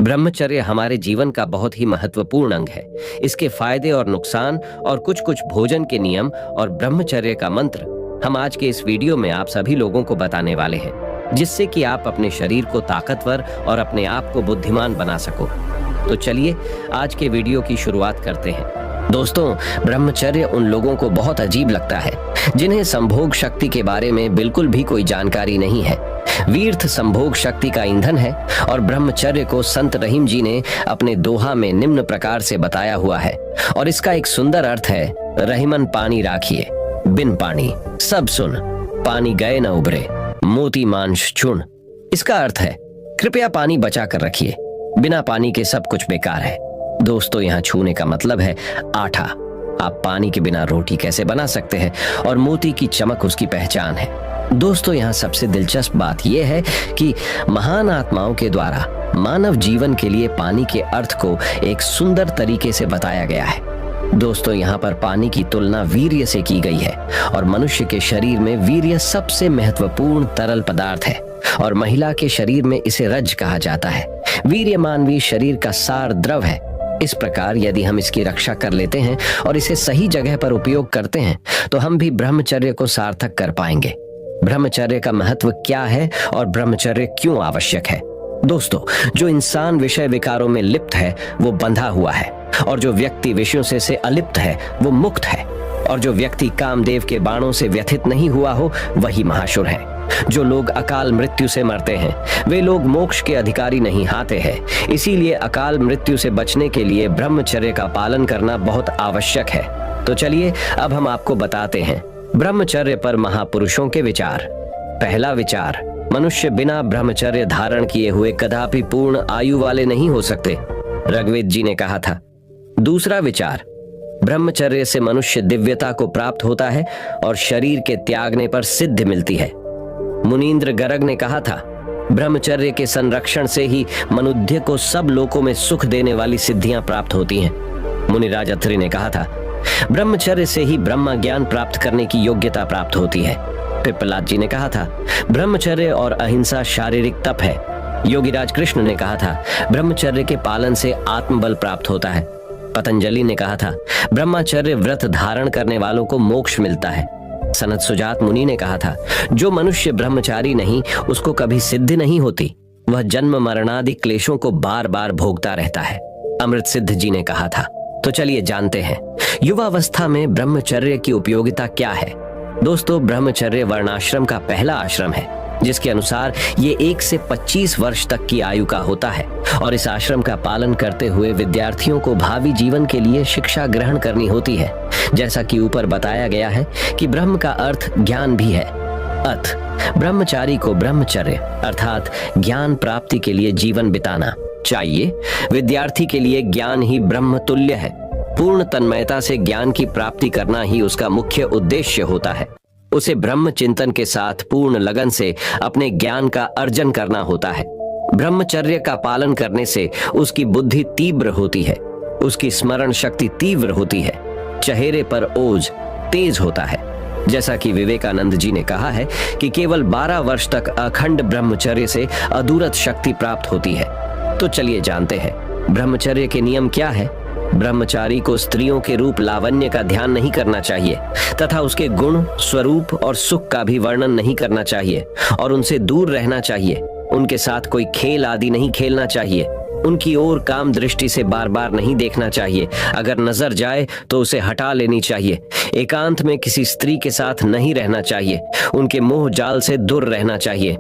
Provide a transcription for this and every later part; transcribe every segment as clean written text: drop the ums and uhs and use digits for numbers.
ब्रह्मचर्य हमारे जीवन का बहुत ही महत्वपूर्ण अंग है। इसके फायदे और नुकसान और कुछ कुछ भोजन के नियम और ब्रह्मचर्य का मंत्र हम आज के इस वीडियो में आप सभी लोगों को बताने वाले हैं, जिससे कि आप अपने शरीर को ताकतवर और अपने आप को बुद्धिमान बना सको। तो चलिए आज के वीडियो की शुरुआत करते हैं। दोस्तों, ब्रह्मचर्य उन लोगों को बहुत अजीब लगता है जिन्हें संभोग शक्ति के बारे में बिल्कुल भी कोई जानकारी नहीं है। वीर्थ संभोग शक्ति का ईंधन है और ब्रह्मचर्य को संत रहीम जी ने अपने दोहा में निम्न प्रकार से बताया हुआ है और इसका एक सुंदर अर्थ है, रहीमन पानी राखिए बिन पानी सब सुन, पानी गए न उभरे मोती मांस चुन। इसका अर्थ है कृपया पानी बचा कर रखिए, बिना पानी के सब कुछ बेकार है। दोस्तों, यहाँ छूने का मतलब है आटा। आप पानी के बिना रोटी कैसे बना सकते हैं और मोती की चमक उसकी पहचान है। दोस्तों, यहाँ सबसे दिलचस्प बात यह है कि महान आत्माओं के द्वारा मानव जीवन के लिए पानी के अर्थ को एक सुंदर तरीके से बताया गया है। दोस्तों, यहाँ पर पानी की तुलना वीर्य से की गई है और मनुष्य के शरीर में वीर्य सबसे महत्वपूर्ण तरल पदार्थ है और महिला के शरीर में इसे रज कहा जाता है। वीर्य मानवीय शरीर का सार द्रव है। इस प्रकार यदि हम इसकी रक्षा कर लेते हैं और इसे सही जगह पर उपयोग करते हैं तो हम भी ब्रह्मचर्य को सार्थक कर पाएंगे। ब्रह्मचर्य का महत्व क्या है और ब्रह्मचर्य क्यों आवश्यक है? दोस्तों, जो इंसान विषय विकारों में लिप्त है वो बंधा हुआ है और जो व्यक्ति विषयों से अलिप्त है वो मुक्त है और जो व्यक्ति कामदेव के बाणों से व्यथित नहीं हुआ हो वही महाशुर है। जो लोग अकाल मृत्यु से मरते हैं वे लोग मोक्ष के अधिकारी नहीं हाते हैं। इसीलिए अकाल मृत्यु से बचने के लिए ब्रह्मचर्य का पालन करना बहुत आवश्यक है। तो चलिए अब हम आपको बताते हैं ब्रह्मचर्य पर महापुरुषों के विचार। पहला विचार, मनुष्य बिना ब्रह्मचर्य धारण किए हुए कदापि पूर्ण आयु वाले नहीं हो सकते, ऋग्वेद जी ने कहा था। दूसरा विचार, ब्रह्मचर्य से मनुष्य दिव्यता को प्राप्त होता है और शरीर के त्यागने पर सिद्धि मिलती है। मुनींद्र गर्ग ने कहा था, ब्रह्मचर्य के संरक्षण से ही मनुष्य को सब लोकों में सुख देने वाली सिद्धियां प्राप्त होती हैं। मुनिराज अत्रि ने कहा था, ब्रह्मचर्य से ही ब्रह्म ज्ञान प्राप्त करने की योग्यता प्राप्त होती है। पिप्पलाद जी ने कहा था, ब्रह्मचर्य और अहिंसा शारीरिक तप है। योगीराज कृष्ण ने कहा था, ब्रह्मचर्य के पालन से आत्मबल प्राप्त होता है। पतंजलि ने कहा था, ब्रह्मचर्य व्रत धारण करने वालों को मोक्ष मिलता है। सनत सुजात मुनि ने कहा था, जो मनुष्य ब्रह्मचारी नहीं उसको कभी सिद्धि नहीं होती, वह जन्म मरणादि क्लेशों को बार बार भोगता रहता है। अमृत सिद्ध जी ने कहा था। तो चलिए जानते हैं युवावस्था में ब्रह्मचर्य की उपयोगिता क्या है। दोस्तों, ब्रह्मचर्य वर्णाश्रम का पहला आश्रम है जिसके अनुसार ये 1 से 25 वर्ष तक की आयु का होता है और इस आश्रम का पालन करते हुए विद्यार्थियों को भावी जीवन के लिए शिक्षा ग्रहण करनी होती है। जैसा कि ऊपर बताया गया है कि ब्रह्म का अर्थ ज्ञान भी है। ब्रह्मचारी को ब्रह्मचर्य अर्थात ज्ञान प्राप्ति के लिए जीवन बिताना चाहिए। विद्यार्थी के लिए ज्ञान ही ब्रह्म तुल्य है। पूर्ण तन्मयता से ज्ञान की प्राप्ति करना ही उसका मुख्य उद्देश्य होता है। उसे ब्रह्म चिंतन के साथ पूर्ण लगन से अपने ज्ञान का अर्जन करना होता है। ब्रह्मचर्य का पालन करने से उसकी बुद्धि तीव्र होती है, उसकी स्मरण शक्ति तीव्र होती है, चेहरे पर ओज तेज होता है। जैसा कि विवेकानंद जी ने कहा है कि केवल 12 वर्ष तक अखंड ब्रह्मचर्य से अधूरत शक्ति प्राप्त होती है। तो चलिए जानते हैं ब्रह्मचर्य के नियम क्या है। ब्रह्मचारी को स्त्रियों के रूप लावण्य का ध्यान नहीं करना चाहिए तथा उसके गुण, स्वरूप और सुख का भी वर्णन नहीं करना चाहिए और उनसे दूर रहना चाहिए। उनके साथ कोई खेल आदि नहीं खेलना चाहिए। उनकी ओर काम दृष्टि से बार बार नहीं देखना चाहिए। अगर नजर जाए तो उसे हटा लेनी चाहिए। एकांत में किसी स्त्री के साथ नहीं रहना चाहिए। उनके मोह जाल से दूर रहना चाहिए।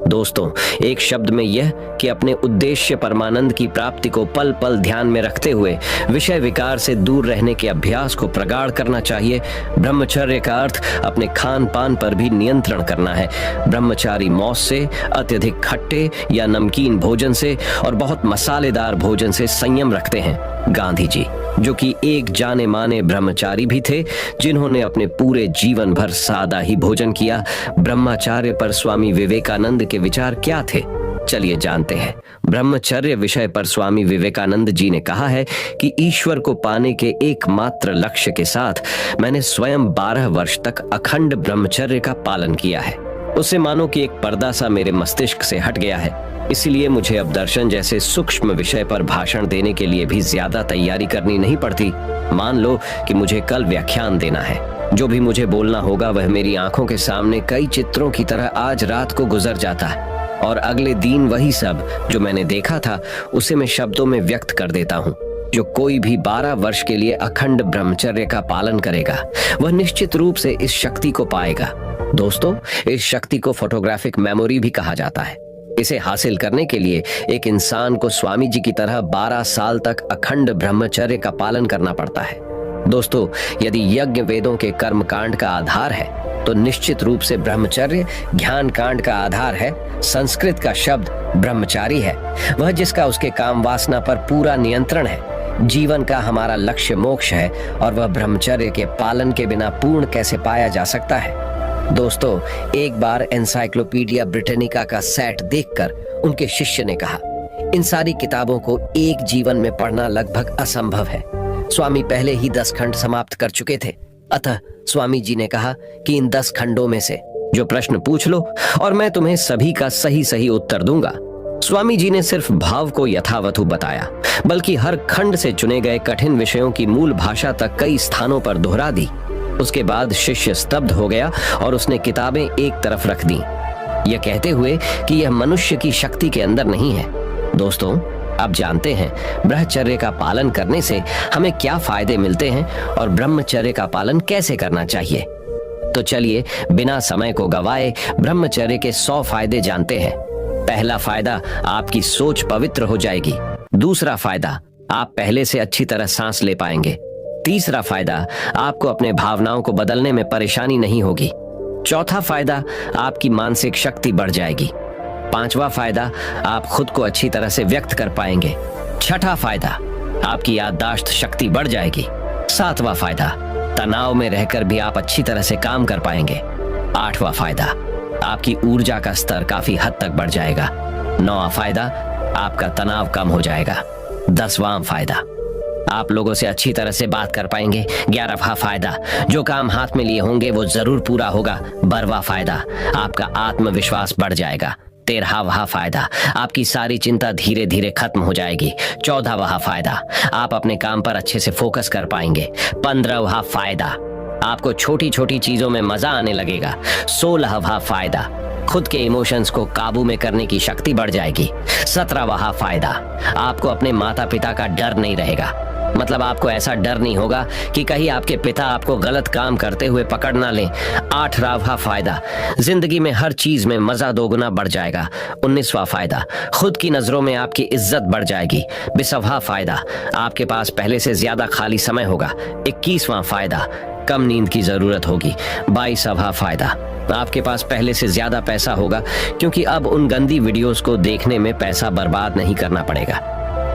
दोस्तों, एक शब्द में यह कि अपने उद्देश्य परमानंद की प्राप्ति को पल पल ध्यान में रखते हुए विषय विकार से दूर रहने के अभ्यास को प्रगाढ़ करना चाहिए। ब्रह्मचर्य का अर्थ अपने खान पान पर भी नियंत्रण करना है। ब्रह्मचारी मौस से, अत्यधिक खट्टे या नमकीन भोजन से और बहुत मसालेदार भोजन से संयम रखते हैं। गांधी जी, जो कि एक जाने माने ब्रह्मचारी भी थे, जिन्होंने अपने पूरे जीवन भर सादा ही भोजन किया। ब्रह्मचर्य पर स्वामी विवेकानंद के विचार क्या थे? चलिए जानते हैं। ब्रह्मचर्य विषय पर स्वामी विवेकानंद जी ने कहा है कि ईश्वर को पाने के एकमात्र लक्ष्य के साथ मैंने स्वयं 12 वर्ष तक अखंड ब्रह्मचर्य का पालन किया है। उसे मानो कि एक पर्दा सा मेरे मस्तिष्क से हट गया है। इसलिए मुझे अब दर्शन जैसे सूक्ष्म विषय पर भाषण देने के लिए भी ज्यादा तैयारी करनी नहीं पड़ती। मान लो कि मुझे कल व्याख्यान देना है, जो भी मुझे बोलना होगा वह मेरी आंखों के सामने कई चित्रों की तरह आज रात को गुजर जाता है, और अगले दिन वही सब जो मैंने देखा था उसे मैं शब्दों में व्यक्त कर देता हूँ। जो कोई भी 12 वर्ष के लिए अखंड ब्रह्मचर्य का पालन करेगा वह निश्चित रूप से इस शक्ति को पाएगा। दोस्तों, इस शक्ति को फोटोग्राफिक मेमोरी भी कहा जाता है। इसे हासिल करने के लिए एक इंसान को स्वामी जी की तरह 12 साल तक अखंड ब्रह्मचर्य का पालन करना पड़ता है। दोस्तों, यदि यज्ञ वेदों के कर्म कांड का आधार है तो निश्चित रूप से ब्रह्मचर्य ज्ञान कांड का आधार है। संस्कृत का शब्द ब्रह्मचारी है, वह जिसका उसके काम वासना पर पूरा नियंत्रण है। जीवन का हमारा लक्ष्य मोक्ष है, और वह ब्रह्मचर्य के पालन के बिना पूर्ण कैसे पाया जा सकता है। दोस्तों, एक बार एनसाइक्लोपीडिया ब्रिटानिका का सेट देखकर उनके शिष्य ने कहा, इन सारी किताबों को एक जीवन में पढ़ना लगभग असंभव है। स्वामी पहले ही 10 खंड समाप्त कर चुके थे। अतः स्वामी जी ने कहा कि इन 10 खंडों में से जो प्रश्न पूछ लो और मैं तुम्हें सभी का सही सही उत्तर दूंगा। स्वामी जी ने सिर्फ भाव को यथावत बताया, बल्कि हर खंड से चुने गए कठिन विषयों की मूल भाषा तक कई स्थानों पर दोहरा दी। उसके बाद शिष्य स्तब्ध हो गया और उसने किताबें एक तरफ रख दी, यह कहते हुए कि यह मनुष्य की शक्ति के अंदर नहीं है। दोस्तों, अब जानते हैं ब्रह्मचर्य का पालन करने से हमें क्या फायदे मिलते हैं और ब्रह्मचर्य का पालन कैसे करना चाहिए। तो चलिए बिना समय को गवाए ब्रह्मचर्य के 100 फायदे जानते हैं। पहला फायदा, आपकी सोच पवित्र हो जाएगी। दूसरा फायदा, आप पहले से अच्छी तरह सांस ले पाएंगे। तीसरा फायदा, आपको अपने भावनाओं को बदलने में परेशानी नहीं होगी। चौथा फायदा, आपकी मानसिक शक्ति बढ़ जाएगी। पांचवा फायदा, आप खुद को अच्छी तरह से व्यक्त कर पाएंगे। छठा फायदा, आपकी याददाश्त शक्ति बढ़ जाएगी। सातवां फायदा, तनाव में रहकर भी आप अच्छी तरह से काम कर पाएंगे। आठवां फायदा, आपकी ऊर्जा का स्तर काफी हद तक बढ़ जाएगा। नौवां फायदा, आपका तनाव कम हो जाएगा। 10वां फायदा, आप लोगों से अच्छी तरह से बात कर पाएंगे। 11वां फायदा, जो काम हाथ में लिए होंगे वो जरूर पूरा होगा। 12वां फायदा, आपका आत्मविश्वास बढ़ जाएगा। 13वां फायदा, आपकी सारी चिंता धीरे धीरे खत्म हो जाएगी। 14वां फायदा, आप अपने काम पर अच्छे से फोकस कर पाएंगे। 15वां फायदा, आपको छोटी छोटी चीजों में मजा आने लगेगा। 16वां फायदा, खुद के इमोशंस को काबू में करने की शक्ति बढ़ जाएगी। 17वां फायदा, आपको अपने माता पिता का डर नहीं रहेगा। मतलब आपको ऐसा डर नहीं होगा कि कहीं आपके पिता आपको गलत काम करते हुए पकड़ ना लें। 18वां फायदा, जिंदगी में हर चीज में मजा दोगुना बढ़ जाएगा। 19वां फायदा, खुद की नजरों में आपकी इज्जत बढ़ जाएगी। 20वां फायदा, आपके पास पहले से ज्यादा खाली समय होगा। 21वां फायदा, कम नींद की जरूरत होगी। 22वां फायदा, आपके पास पहले से ज्यादा पैसा होगा, क्योंकि अब उन गंदी वीडियोस को देखने में पैसा बर्बाद नहीं करना पड़ेगा।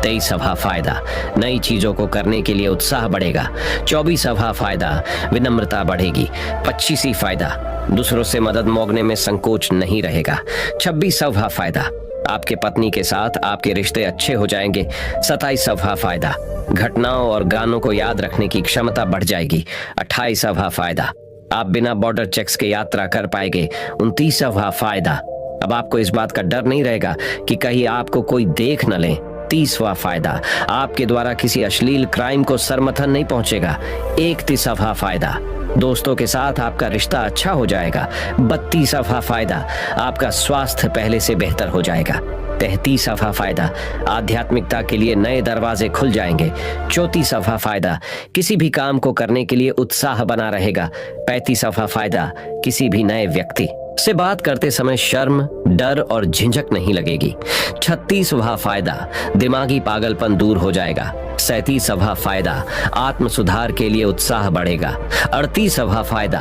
23वां फायदा, नई चीजों को करने के लिए उत्साह बढ़ेगा। 24वां फायदा, विनम्रता बढ़ेगी। 25वां फायदा, दूसरों से मदद मांगने में संकोच नहीं रहेगा। 26वां फायदा, आपके पत्नी के साथ आपके रिश्ते अच्छे हो जाएंगे। 27वां फायदा, घटनाओं और गानों को याद रखने की क्षमता बढ़ जाएगी। 28वां फायदा, आप बिना बॉर्डर चेक्स के यात्रा कर पाएंगे। 29वां फायदा, अब आपको इस बात का डर नहीं रहेगा कि कहीं आपको कोई देख न ले। 30वां फायदा, आपके द्वारा किसी अश्लील क्राइम को सरमथन नहीं पहुंचेगा। 31वां फायदा, दोस्तों के साथ आपका रिश्ता अच्छा हो जाएगा। 32वां फायदा, आपका स्वास्थ्य पहले से बेहतर हो जाएगा। 33वां फायदा, आध्यात्मिकता के लिए नए दरवाजे खुल जाएंगे। 34वां फायदा, किसी भी काम को करने के लिए उत्साह बना रहेगा। 35वां फायदा, किसी भी नए व्यक्ति से बात करते समय शर्म, डर और झिझक नहीं लगेगी। 36वां फायदा, दिमागी पागलपन दूर हो जाएगा। 37वां फायदा, आत्म सुधार के लिए उत्साह बढ़ेगा। 38वां फायदा,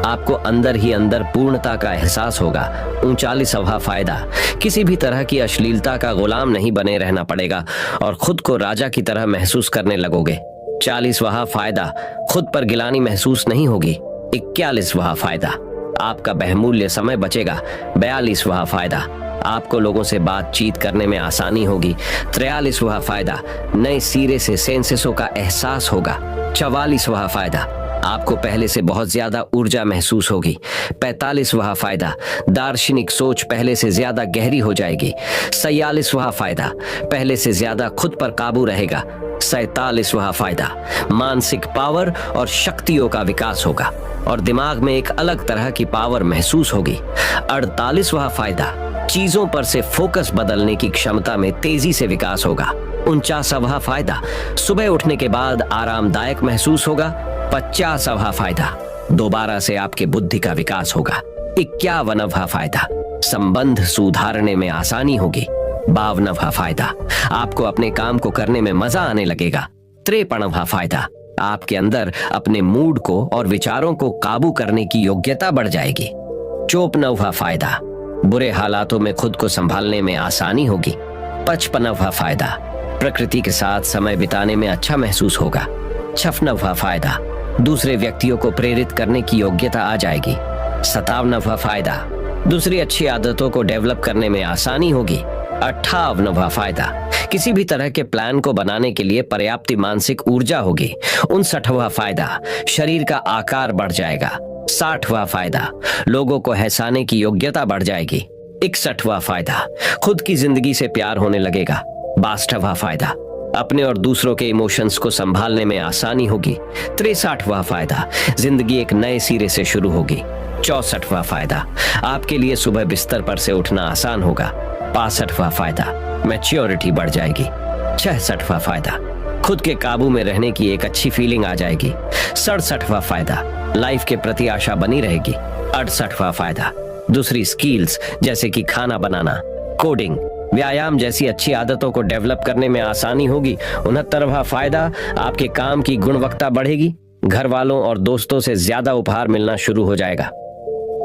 आपको अंदर ही अंदर पूर्णता का एहसास होगा। 39वां फायदा, किसी भी तरह की अश्लीलता का गुलाम नहीं बने रहना पड़ेगा और खुद को राजा की तरह महसूस करने लगोगे। 40वां फायदा, खुद पर गिलानी महसूस नहीं होगी। 41वां फायदा, आपका बहुमूल्य समय बचेगा। 42वां फायदा, आपको लोगों से बातचीत करने में आसानी होगी। 43वां फायदा, नए सिरे से सेंसेसों का एहसास होगा। 44वां फायदा, आपको पहले से बहुत ज्यादा ऊर्जा महसूस होगी। 45वां फायदा, दार्शनिक सोच पहले से ज्यादा गहरी हो जाएगी। 46वां फायदा, पहले से ज्यादा खुद पर काबू रहेगा। 47वां फायदा, मानसिक पावर और शक्तियों का विकास होगा और दिमाग में एक अलग तरह की पावर महसूस होगी। 48वां फायदा, चीजों पर से फोकस बदलने की क्षमता में तेजी से विकास होगा। 49वां फायदा, सुबह उठने के बाद आरामदायक महसूस होगा। 50वां फायदा, दोबारा से आपके बुद्धि का विकास होगा। 51वां फायदा, संबंध सुधारने में आसानी होगी। 52वां फायदा, आपको अपने काम को करने में मजा आने लगेगा। 53वां फायदा, आपके अंदर अपने मूड को और विचारों को काबू करने की योग्यता बढ़ जाएगी। 54वां फायदा, बुरे हालातों में खुद को संभालने में आसानी होगी। 55वां फायदा, प्रकृति के साथ समय बिताने में अच्छा महसूस होगा। 56वां फायदा, दूसरे व्यक्तियों को प्रेरित करने की योग्यता आ जाएगी। 57वां फायदा, दूसरी अच्छी आदतों को डेवलप करने में आसानी होगी। 58वां फायदा, किसी भी तरह के प्लान को बनाने के लिए पर्याप्त मानसिक ऊर्जा होगी। 59वां फायदा, शरीर का आकार बढ़ जाएगा। 60वां फायदा, लोगों को हंसाने की योग्यता बढ़ जाएगी। 61वां फायदा, खुद की जिंदगी से प्यार होने लगेगा। 62वां फायदा, अपने और दूसरों के इमोशंस को संभालने में आसानी होगी। 63वां फायदा, जिंदगी एक नए सिरे से शुरू होगी। 64वां फायदा, आपके लिए सुबह बिस्तर पर से उठना आसान होगा। 65वां फायदा, मैच्योरिटी बढ़ जाएगी। 66वां फायदा, खुद के काबू में रहने की एक अच्छी फीलिंग आ जाएगी। 67वां फायदा, लाइफ के प्रति आशा बनी रहेगी। 68वां फायदा, दूसरी स्किल्स जैसे कि खाना बनाना, कोडिंग, व्यायाम जैसी अच्छी आदतों को डेवलप करने में आसानी होगी। 69वां फायदा, आपके काम की गुणवत्ता बढ़ेगी। घर वालों और दोस्तों से ज्यादा उपहार मिलना शुरू हो जाएगा।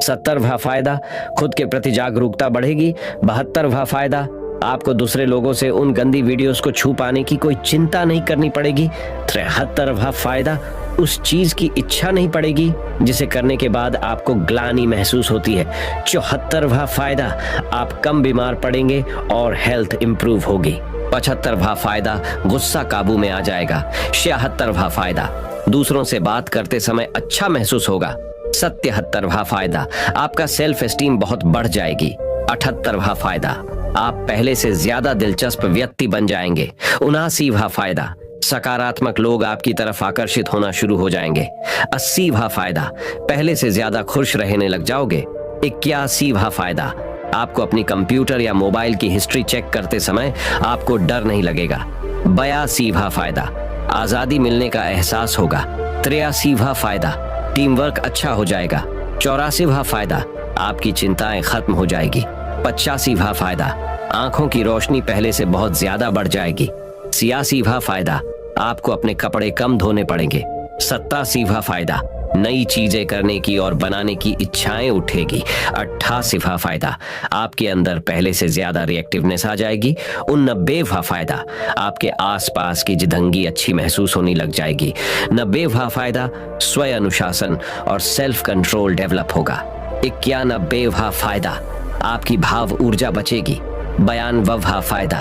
70वां फायदा, खुद के प्रति जागरूकता बढ़ेगी। 72वां फायदा, आपको दूसरे लोगों से उन गंदी वीडियोस को छू पाने की कोई चिंता नहीं करनी पड़ेगी। 73वां फायदा, उस चीज की इच्छा नहीं पड़ेगी जिसे करने के बाद आपको ग्लानि महसूस होती है। 74वां फायदा, आप कम बीमार पड़ेंगे और हेल्थ इंप्रूव होगी। 75वां फायदा, गुस्सा काबू में आ जाएगा। 76वां फायदा, दूसरों से बात करते समय अच्छा महसूस होगा। 77वां फायदा, आपका सेल्फ एस्टीम बहुत बढ़ जाएगी। 78वां फायदा, आप पहले से ज्यादा दिलचस्प व्यक्ति बन जाएंगे। 79वां फायदा, सकारात्मक लोग आपकी तरफ आकर्षित होना शुरू हो जाएंगे। 80वां फायदा, पहले से ज्यादा खुश रहने लग जाओगे। 81वां फायदा, आपको अपनी कंप्यूटर या मोबाइल की हिस्ट्री चेक करते समय आपको डर नहीं लगेगा। 82वां फायदा, आजादी मिलने का एहसास होगा। 83वां फायदा, टीम वर्क अच्छा हो जाएगा। 84वां फायदा, आपकी चिंताएं खत्म हो जाएगी। 85वां फायदा, आंखों की रोशनी पहले से बहुत ज्यादा बढ़ जाएगी। 86वां फायदा, आपको अपने कपड़े कम धोने पड़ेंगे। 87वां फायदा, नई चीजें करने की और बनाने की इच्छाएं उठेगी। 88वां फायदा, आपके अंदर पहले से ज्यादा रिएक्टिवनेस आ जाएगी। 89वां फायदा, आपके आसपास की जिंदगी अच्छी महसूस होने लग जाएगी। 90वां फायदा, स्वयं अनुशासन और सेल्फ कंट्रोल डेवलप होगा। 91वां फायदा, आपकी भाव ऊर्जा बचेगी। 92वां फायदा,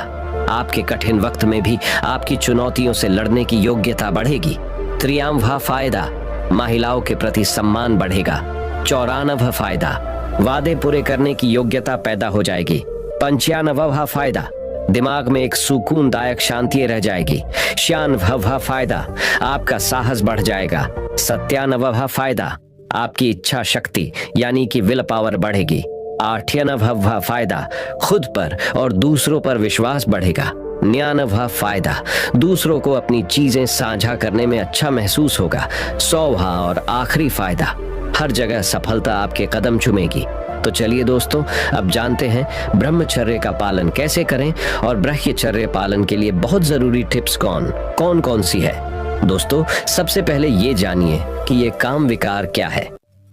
आपके कठिन वक्त में भी आपकी चुनौतियों से लड़ने की योग्यता बढ़ेगी। 93वां फायदा, महिलाओं के प्रति सम्मान बढ़ेगा। 94वां फायदा, वादे पूरे करने की योग्यता पैदा हो जाएगी। 95वां फायदा, दिमाग में एक सुकूनदायक शांति रह जाएगी। 96वां फायदा, आपका साहस बढ़ जाएगा। 97वां फायदा, आपकी इच्छा शक्ति यानी कि विल पावर बढ़ेगी। 98वां फायदा, खुद पर और दूसरों पर विश्वास बढ़ेगा। 99वां फायदा, दूसरों को अपनी चीजें साझा करने में अच्छा महसूस होगा। 100वां और आखिरी फायदा, हर जगह सफलता आपके कदम चूमेगी। तो चलिए दोस्तों, अब जानते हैं ब्रह्मचर्य का पालन कैसे करें और ब्रह्मचर्य पालन के लिए बहुत जरूरी टिप्स कौन कौन सी है। दोस्तों, सबसे पहले ये जानिए कि ये काम विकार क्या है,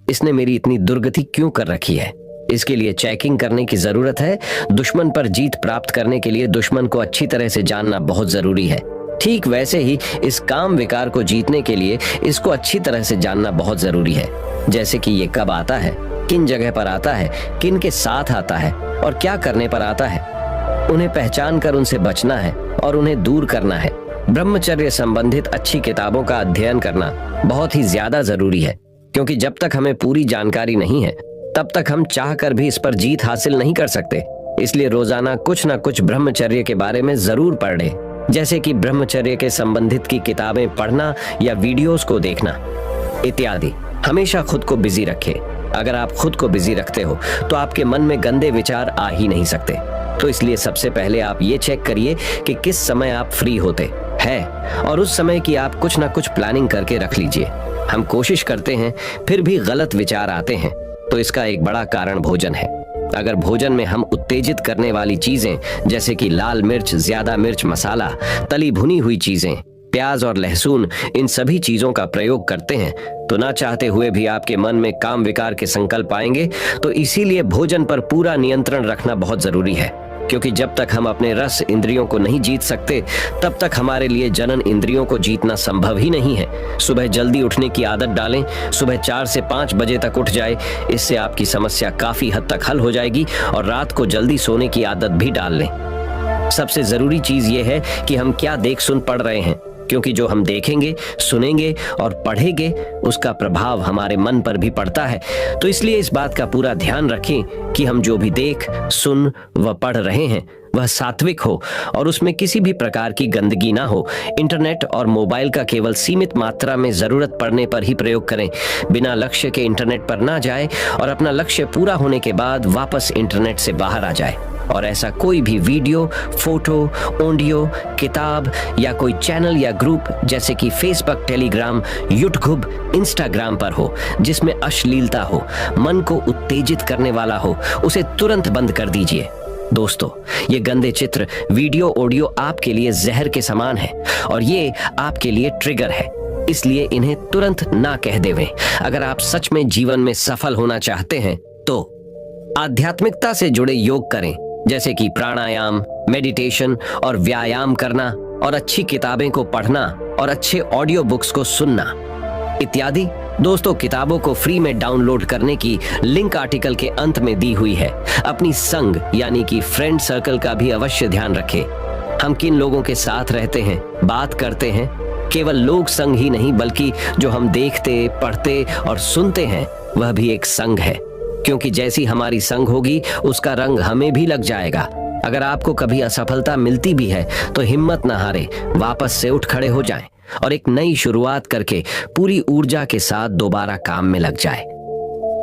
इसने मेरी इतनी दुर्गति क्यों कर रखी है। इसके लिए चेकिंग करने की जरूरत है। दुश्मन पर जीत प्राप्त करने के लिए दुश्मन को अच्छी तरह से जानना बहुत जरूरी है। ठीक वैसे ही इस काम विकार को जीतने के लिए इसको अच्छी तरह से जानना बहुत जरूरी है। जैसे कि ये कब आता है, किन जगह पर आता है, किन के साथ आता है और क्या करने पर आता है। उन्हें पहचान कर उनसे बचना है और उन्हें दूर करना है। ब्रह्मचर्य संबंधित अच्छी किताबों का अध्ययन करना बहुत ही ज्यादा जरूरी है, क्योंकि जब तक हमें पूरी जानकारी नहीं है तब तक हम चाहकर भी इस पर जीत हासिल नहीं कर सकते। इसलिए रोजाना कुछ ना कुछ ब्रह्मचर्य के बारे में जरूर पढ़ें, जैसे कि ब्रह्मचर्य के संबंधित की किताबें पढ़ना या वीडियोस को देखना इत्यादि। हमेशा खुद को बिजी रखें। अगर आप खुद को बिजी रखते हो तो आपके मन में गंदे विचार आ ही नहीं सकते। तो इसलिए सबसे पहले आप ये चेक करिए कि किस समय आप फ्री होते हैं और उस समय की आप कुछ ना कुछ प्लानिंग करके रख लीजिए। हम कोशिश करते हैं फिर भी गलत विचार आते हैं, तो इसका एक बड़ा कारण भोजन है। अगर भोजन में हम उत्तेजित करने वाली चीजें जैसे कि लाल मिर्च, ज्यादा मिर्च मसाला, तली भुनी हुई चीजें, प्याज और लहसुन, इन सभी चीजों का प्रयोग करते हैं तो ना चाहते हुए भी आपके मन में काम विकार के संकल्प आएंगे। तो इसीलिए भोजन पर पूरा नियंत्रण रखना बहुत जरूरी है, क्योंकि जब तक हम अपने रस इंद्रियों को नहीं जीत सकते तब तक हमारे लिए जनन इंद्रियों को जीतना संभव ही नहीं है। सुबह जल्दी उठने की आदत डालें। सुबह 4 से 5 बजे तक उठ जाए। इससे आपकी समस्या काफी हद तक हल हो जाएगी। और रात को जल्दी सोने की आदत भी डाल लें। सबसे जरूरी चीज यह है कि हम क्या देख सुन पढ़ रहे हैं, क्योंकि जो हम देखेंगे, सुनेंगे और पढ़ेंगे उसका प्रभाव हमारे मन पर भी पड़ता है। तो इसलिए इस बात का पूरा ध्यान रखें कि हम जो भी देख, सुन व पढ़ रहे हैं वह सात्विक हो और उसमें किसी भी प्रकार की गंदगी ना हो। इंटरनेट और मोबाइल का केवल सीमित मात्रा में जरूरत पड़ने पर ही प्रयोग करें। बिना लक्ष्य के इंटरनेट पर ना जाए और अपना लक्ष्य पूरा होने के बाद वापस इंटरनेट से बाहर आ जाए। और ऐसा कोई भी वीडियो, फोटो, ऑडियो, किताब या कोई चैनल या ग्रुप जैसे कि फेसबुक, टेलीग्राम, यूट्यूब, इंस्टाग्राम पर हो जिसमें अश्लीलता हो, मन को उत्तेजित करने वाला हो, उसे तुरंत बंद कर दीजिए। दोस्तों, ये गंदे चित्र, वीडियो, ऑडियो आपके लिए जहर के समान है और ये आपके लिए ट्रिगर है। इसलिए इन्हें तुरंत ना कह देवें। अगर आप सच में जीवन में सफल होना चाहते हैं तो आध्यात्मिकता से जुड़े योग करें, जैसे कि प्राणायाम, मेडिटेशन और व्यायाम करना, और अच्छी किताबें को पढ़ना और अच्छे ऑडियो बुक्स को सुनना इत्यादि। दोस्तों, किताबों को फ्री में डाउनलोड करने की लिंक आर्टिकल के अंत में दी हुई है। अपनी संग यानी कि फ्रेंड सर्कल का भी अवश्य ध्यान रखें। हम किन लोगों के साथ रहते हैं, बात करते हैं, केवल लोग संग ही नहीं बल्कि जो हम देखते, पढ़ते और सुनते हैं वह भी एक संग है, क्योंकि जैसी हमारी संग होगी उसका रंग हमें भी लग जाएगा। अगर आपको कभी असफलता मिलती भी है तो हिम्मत न हारें, वापस से उठ खड़े हो जाएं और एक नई शुरुआत करके पूरी ऊर्जा के साथ दोबारा काम में लग जाए।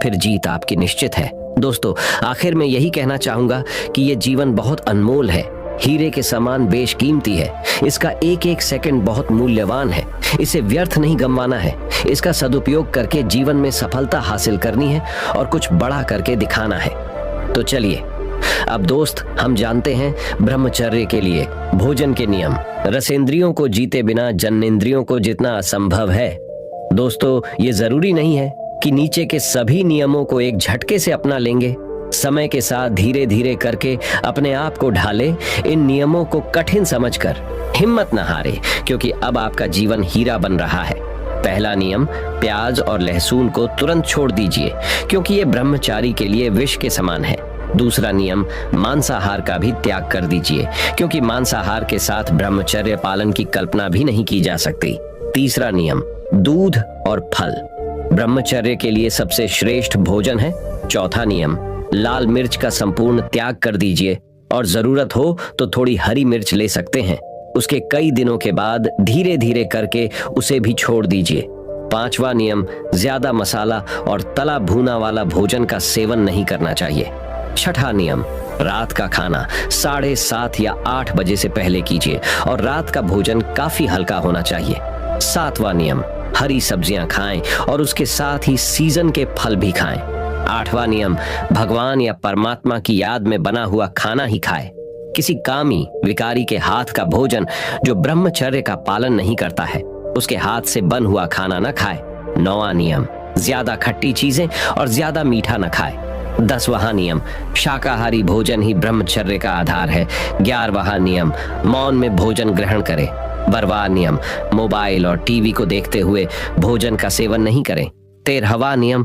फिर जीत आपकी निश्चित है। दोस्तों, आखिर में यही कहना चाहूंगा कि ये जीवन बहुत अनमोल है, हीरे के समान बेशकीमती है। इसका एक एक सेकंड बहुत मूल्यवान है। इसे व्यर्थ नहीं गंवाना है। इसका सदुपयोग करके जीवन में सफलता हासिल करनी है और कुछ बड़ा करके दिखाना है। तो चलिए अब दोस्त, हम जानते हैं ब्रह्मचर्य के लिए भोजन के नियम। रसेंद्रियों को जीते बिना जन्नेंद्रियों को जितना असंभव है। दोस्तों, ये जरूरी नहीं है कि नीचे के सभी नियमों को एक झटके से अपना लेंगे। समय के साथ धीरे धीरे करके अपने आप को ढाले। इन नियमों को कठिन समझकर हिम्मत न हारे, क्योंकि अब आपका जीवन हीरा बन रहा है। पहला नियम, प्याज और लहसुन को तुरंत छोड़ दीजिए, क्योंकि ये ब्रह्मचारी के लिए विष के समान है। दूसरा नियम, मांसाहार का भी त्याग कर दीजिए, क्योंकि मांसाहार के साथ ब्रह्मचर्य पालन की कल्पना भी नहीं की जा सकती। तीसरा नियम, दूध और फल ब्रह्मचर्य के लिए सबसे श्रेष्ठ भोजन है। चौथा नियम, लाल मिर्च का संपूर्ण त्याग कर दीजिए और जरूरत हो तो थोड़ी हरी मिर्च ले सकते हैं। उसके कई दिनों के बाद धीरे धीरे करके उसे भी छोड़ दीजिए। पांचवा नियम, ज्यादा मसाला और तला भुना वाला भोजन का सेवन नहीं करना चाहिए। छठा नियम, रात का खाना 7:30 या 8 बजे से पहले कीजिए और रात का भोजन काफी हल्का होना चाहिए। सातवां नियम, हरी सब्जियां खाएं और उसके साथ ही सीजन के फल भी खाएं। आठवां नियम, भगवान या परमात्मा की याद में बना हुआ खाना ही खाए। किसी कामी विकारी के हाथ का भोजन जो ब्रह्मचर्य का पालन नहीं करता है, उसके हाथ से बन हुआ खाना न खाए। 9वां नियम, ज्यादा खट्टी चीजें और ज्यादा मीठा न खाए। 10वां नियम, शाकाहारी भोजन ही ब्रह्मचर्य का आधार है। 11वां नियम, मौन में भोजन ग्रहण करें। 12वां नियम, मोबाइल और टीवी को देखते हुए भोजन का सेवन नहीं करें। 13वां नियम,